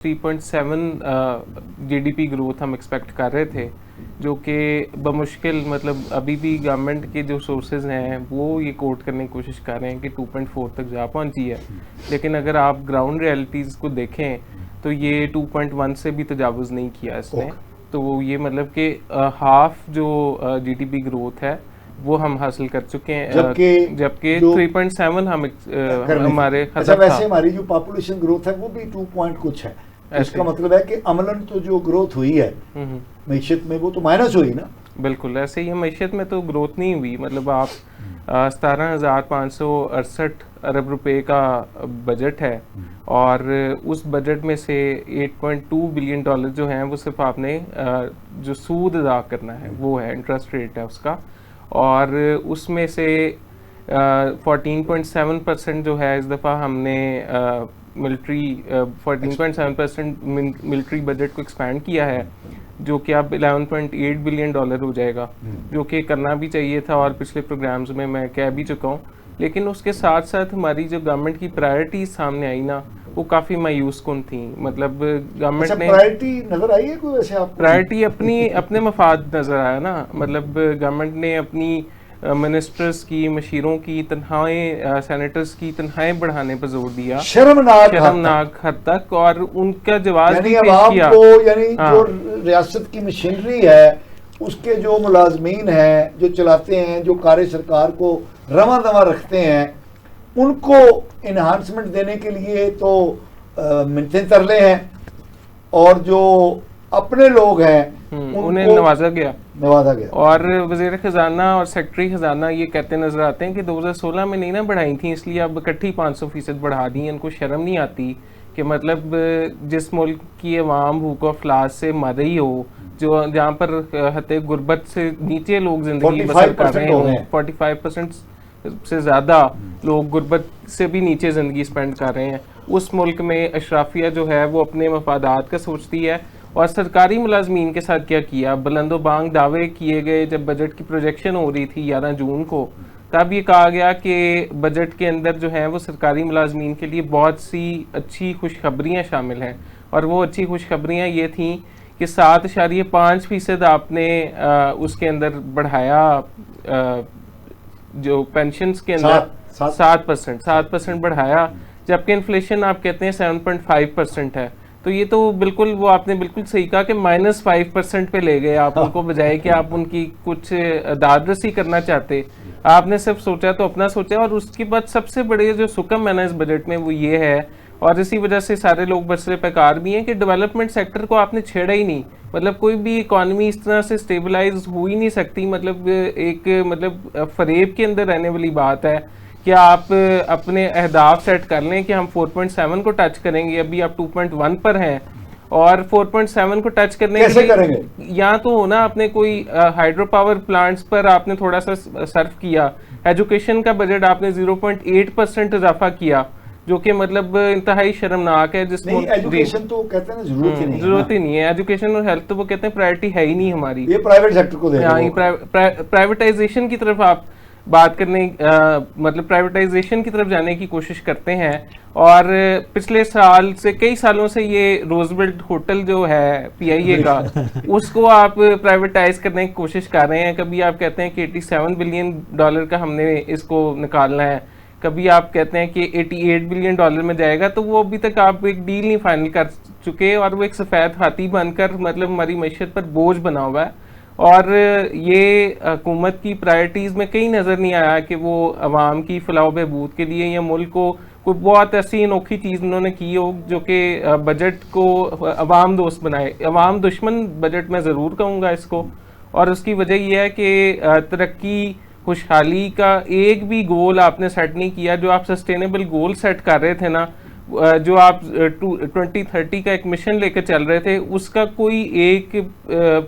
3.7 GDP growth हम expect कर रहे थे, जो कि बमुश्किल मतलब अभी भी गवर्नमेंट के जो सोर्सेज हैं वो ये कोट करने की कोशिश कर रहे हैं कि 2.4 तक जा पहुंची है। लेकिन अगर आप ग्राउंड रियलिटीज़ को देखें तो ये 2.1 से भी तजावुज़ नहीं किया इसने। तो ये मतलब कि हाफ जो जीडीपी ग्रोथ है वो हम हासिल कर चुके हैं, जबकि 3.7 हम हमारे अच्छा, वैसे हमारी जो पॉपुलेशन ग्रोथ है वो भी 2 पॉइंट कुछ है। इसका मतलब है कि अमलन तो जो ग्रोथ हुई है मईशत में वो तो माइनस हुई ना। बिल्कुल ऐसे ही मईशत में तो ग्रोथ नहीं हुई। मतलब आप 17,568 अरब रुपए का बजट है और उस बजट में से 8.2 बिलियन डॉलर जो हैं वो सिर्फ आपने जो सूद अदा करना है वो है, इंटरेस्ट रेट है उसका, और उसमें से 14.7% जो है इस दफ़ा हमने मिलिट्री 14.7% मिलिट्री बजट को एक्सपैंड किया है, जो कि अब 11.8 बिलियन डॉलर हो जाएगा, जो कि करना भी चाहिए था और पिछले प्रोग्राम्स में मैं कह भी चुका हूँ। लेकिन उसके साथ साथ हमारी जो गवर्नमेंट की प्रायोरिटीज सामने आई ना वो काफ़ी मायूस कुन थी। मतलब गवर्नमेंट ने प्रायोरिटी नज़र आई है कोई वैसे आपको? प्रायोरिटी अपने मफाद नज़र आया ना। मतलब गवर्नमेंट ने अपनी मिनिस्टर्स की, मशीरों की तनख्वाहें, सेनेटर्स की तनख्वाहें बढ़ाने पर जोर दिया, शर्मनाक हद तक, और उनका जवाब भी पेश किया। यानी जो रियासत की मशीनरी है उसके जो मुलाजमीन हैं जो चलाते हैं, जो कार्य सरकार को रवा दवा रखते हैं, उनको इन्हांसमेंट देने के लिए तो मिन्नतें तरले हैं, और जो अपने लोग हैं उन्हें नवाजा गया। और वज़ीर ख़जाना और सेक्रेटरी ख़जाना ये कहते नज़र आते हैं कि 2016 में नहीं ना बढ़ाई थी, इसलिए अब इकट्ठी 500% बढ़ा दी। इनको शर्म नहीं आती कि मतलब जिस मुल्क की अवाम भूख अफलास से मर रही हो, जो जहाँ पर हते गुर्बत से नीचे लोग ज़िंदगी बसर कर रहे हों, 45% से ज़्यादा लोग गुर्बत से भी नीचे ज़िंदगी स्पेंड कर रहे हैं, उस मुल्क में अशराफिया जो है वो अपने मफादात का सोचती है। और सरकारी मुलाजमीन के साथ क्या किया, बुलंदो बांग दावे किए गए। जब बजट की प्रोजेक्शन हो रही थी 11 जून को, तब ये कहा गया कि बजट के अंदर जो है वो सरकारी मुलाजमीन के लिए बहुत सी अच्छी खुशखबरियाँ शामिल हैं, और वो अच्छी खुशखबरियाँ ये थी कि 7.5% आपने उसके अंदर बढ़ाया, जो पेंशन्स के अंदर 7% बढ़ाया, जबकि इन्फ्लेशन आप कहते हैं 7.5% है। तो ये तो बिल्कुल, वो आपने बिल्कुल सही कहा कि -5% पे ले गए आप उनको, बजाय कि आप उनकी कुछ दादरसी करना चाहते। आपने सिर्फ सोचा तो अपना सोचा। और उसके बाद सबसे बड़े जो सुकम है ना इस बजट में वो ये है, और इसी वजह से सारे लोग बरसरे पैकार भी हैं, कि डेवलपमेंट सेक्टर को आपने छेड़ा ही नहीं। मतलब कोई भी इकॉनमी इस तरह से स्टेबलाइज हो ही नहीं सकती। मतलब एक फरेब के अंदर रहने वाली बात है कि आप अपने अहदाफ सेट कर लें कि हम 4.7 को टच करेंगे, अभी आप 2.1 पर हैं, और 4.7 को टच करने कैसे करेंगे? या तो होना आपने कोई हाइड्रो पावर प्लांट्स पर आपने थोड़ा सा सर्फ किया, एजुकेशन का बजट आपने 0.8% इजाफा किया, जो कि मतलब इंतहाई शर्मनाक है। जिसमें एजुकेशन तो कहते हैं जरूरत ही नहीं है, एजुकेशन और हेल्थ तो वो कहते हैं प्रायोरिटी है ही नहीं हमारी, ये प्राइवेट सेक्टर को प्राइवेटाइजेशन की तरफ आप बात करने मतलब प्राइवेटाइजेशन की तरफ जाने की कोशिश करते हैं। और पिछले साल से, कई सालों से ये रोजवेल्ट होटल जो है पीआईए का उसको आप प्राइवेटाइज करने की कोशिश कर रहे हैं। कभी आप कहते हैं कि 87 बिलियन डॉलर का हमने इसको निकालना है, कभी आप कहते हैं कि 88 बिलियन डॉलर में जाएगा। तो वो अभी तक आप एक डील नहीं फाइनल कर चुके, और वो एक सफ़ेद हाथी बनकर मतलब हमारी मैशत पर बोझ बना हुआ है। और ये हुकूमत की प्रायोरिटीज़ में कहीं नज़र नहीं आया कि वो अवाम की फलाह बहबूद के लिए या मुल्क को कोई बहुत ऐसी अनोखी चीज़ उन्होंने की हो जो कि बजट को अवाम दोस्त बनाए। अवाम दुश्मन बजट में ज़रूर कहूँगा इसको, और उसकी वजह यह है कि तरक्की, खुशहाली का एक भी गोल आपने सेट नहीं किया। जो आप सस्टेनेबल गोल सेट कर रहे थे ना, जो आप 2030 का एक मिशन लेकर चल रहे थे, उसका कोई एक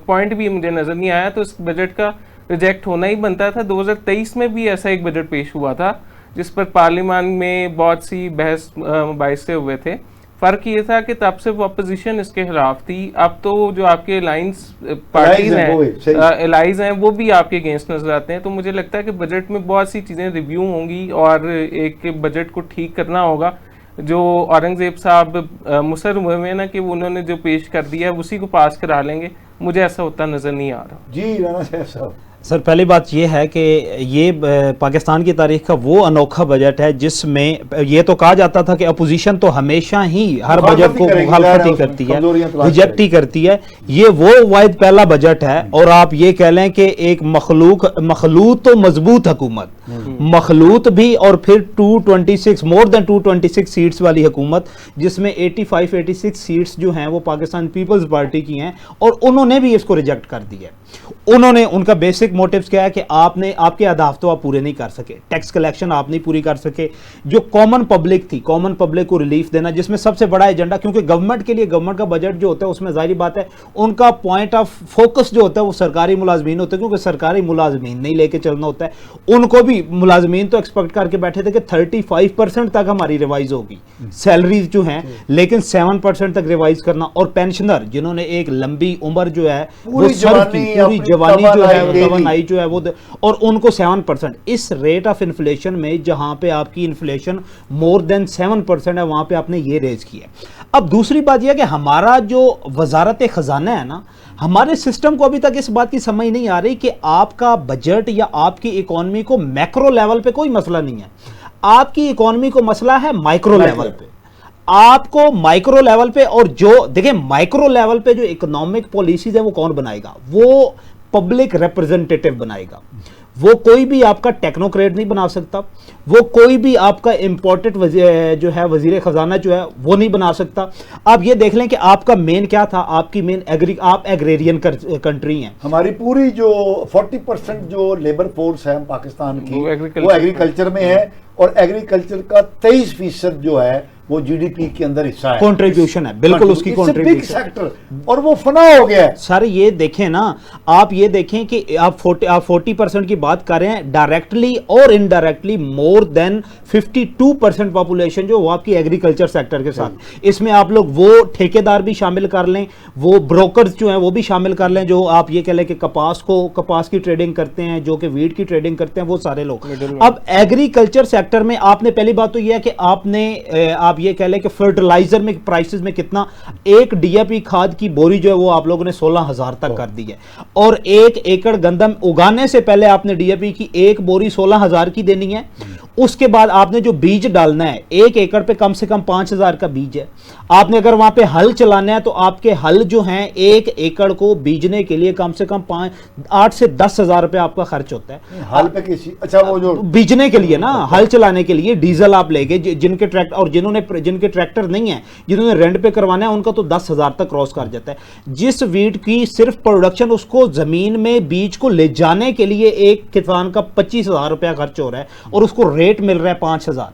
पॉइंट भी मुझे नज़र नहीं आया। तो इस बजट का रिजेक्ट होना ही बनता था। 2023 में भी ऐसा एक बजट पेश हुआ था जिस पर पार्लियामान में बहुत सी बहस मुबाहिसे हुए थे। फ़र्क ये था कि तब से वो अपोजिशन इसके खिलाफ थी। अब तो जो आपके अलाइंस पार्टीज हैं, एलाइज हैं, वो भी आपके अगेंस्ट नजर आते हैं। तो मुझे लगता है कि बजट में बहुत सी चीज़ें रिव्यू होंगी और एक बजट को ठीक करना होगा। जो औरंगजेब साहब मुसर हुए हैं ना कि उन्होंने जो पेश कर दिया है उसी को पास करा लेंगे, मुझे ऐसा होता नज़र नहीं आ रहा। जी राना साहब। सर पहली बात ये है कि ये पाकिस्तान की तारीख का वो अनोखा बजट है जिसमें ये तो कहा जाता था कि अपोजिशन तो हमेशा ही हर बजट को मुखालफत ही करती है, रिजेक्ट ही करती है। ये वो वाहिद पहला बजट है और आप ये कह लें कि एक मखलूत तो मजबूत हुकूमत, मखलूत भी और फिर 226 मोर देन 226 सीट्स वाली हुकूमत, जिसमें 85-86 सीट्स जो हैं वो पाकिस्तान पीपल्स पार्टी की हैं और उन्होंने भी इसको रिजेक्ट कर दिया। उन्होंने, उनका बेसिक मोटिव्स क्या है कि आपके अहदाफ तो आप पूरे नहीं कर सके, टैक्स कलेक्शन आप नहीं पूरी कर सके, जो कॉमन पब्लिक थी, कॉमन पब्लिक को रिलीफ देना, जिसमें सबसे बड़ा एजेंडा, क्योंकि गवर्नमेंट के लिए गवर्नमेंट का बजट जो होता है उसमें जाहिर बात है उनका पॉइंट ऑफ फोकस जो होता है वो सरकारी मुलाजमीन होते हैं, क्योंकि सरकारी मुलाजमीन नहीं लेके चलना होता है। उनको भी मुलाजमीन तो एक्सपेक्ट करके बैठे थे कि 35% तक हमारी रिवाइज होगी सैलरीज जो हैं, लेकिन 7% तक रिवाइज करना, और पेंशनर जिन्होंने एक लंबी उम्र जो है वो सर्व की, पूरी जवानी जो है तवानाई जो है वो, और उनको 7%, इस रेट ऑफ इन्फ्लेशन में जहां पे आपकी इन्फ्लेशन मोर देन 7% है वहां पे आपने ये रेज किया। अब दूसरी बात यह कि हमारा जो वजारत खजाना है ना, हमारे सिस्टम को अभी तक इस बात की समझ नहीं आ रही कि आपका बजट या आपकी इकोनॉमी को मैक्रो लेवल पे कोई मसला नहीं है, आपकी इकोनॉमी को मसला है माइक्रो लेवल पे। आपको माइक्रो लेवल पे, और जो देखिए माइक्रो लेवल पे जो इकोनॉमिक पॉलिसीज है वो कौन बनाएगा, वो पब्लिक रिप्रेजेंटेटिव बनाएगा। वो कोई भी आपका टेक्नोक्रेट नहीं बना सकता, वो कोई भी आपका इंपॉर्टेंट जो है वजीर खजाना जो है वो नहीं बना सकता। आप ये देख लें कि आपका मेन क्या था, आपकी मेन आप एग्रेरियन कंट्री हैं। हमारी पूरी जो 40% जो लेबर फोर्स है पाकिस्तान की वो एग्रीकल्चर में है, और एग्रीकल्चर का 23% जो है वो जीडीपी के अंदर हिस्सा है, कंट्रीब्यूशन है, बिल्कुल उसकी कंट्रीब्यूशन सेक्टर, और वो फना हो गया है। सर ये देखें ना, आप ये देखें कि आप 40% की बात कर रहे हैं, डायरेक्टली और इनडायरेक्टली मोर देन 52% पॉपुलेशन जो वो आपकी एग्रीकल्चर सेक्टर के साथ। इसमें आप लोग वो ठेकेदार भी शामिल कर लें, वो ब्रोकर्स जो हैं वो भी शामिल कर लें, जो आप ये कह लें कि कपास की ट्रेडिंग करते हैं, जो कि वीट की ट्रेडिंग करते हैं, वो सारे लोग। अब एग्रीकल्चर सेक्टर में आपने पहली बात तो यह है कि आप ये कह लें कि फर्टिलाइजर में प्राइसेस में कितना, एक डीएपी खाद की बोरी जो है वो आप लोगों ने 16,000 तक कर दी है, और 1 एकड़ गंदम उगाने से पहले आपने डीएपी की एक बोरी 16,000 की देनी है। उसके बाद आपने जो बीज डालना है 1 एकड़ पे कम से कम 5,000 का बीज है। आपने अगर वहां पे हल चलाना है तो आपके हल जो हैं 1 एकड़ को बीजने के लिए कम से कम 8 से 10,000 रुपए आपका खर्च होता है। हल पे किसी, अच्छा वो जो बीजने के लिए ना, हल चलाने के लिए डीजल आप लेके, जिनके ट्रैक्टर, और जिनके ट्रैक्टर नहीं है, जिन्होंने रेंट पे करवाना है, उनका तो 10,000 तक क्रॉस कर जाता है। जिस वीट की सिर्फ प्रोडक्शन, उसको जमीन में बीज को ले जाने के लिए एक किसान का 25,000 रुपया खर्च हो रहा है और उसको रेट मिल रहा है 5,000।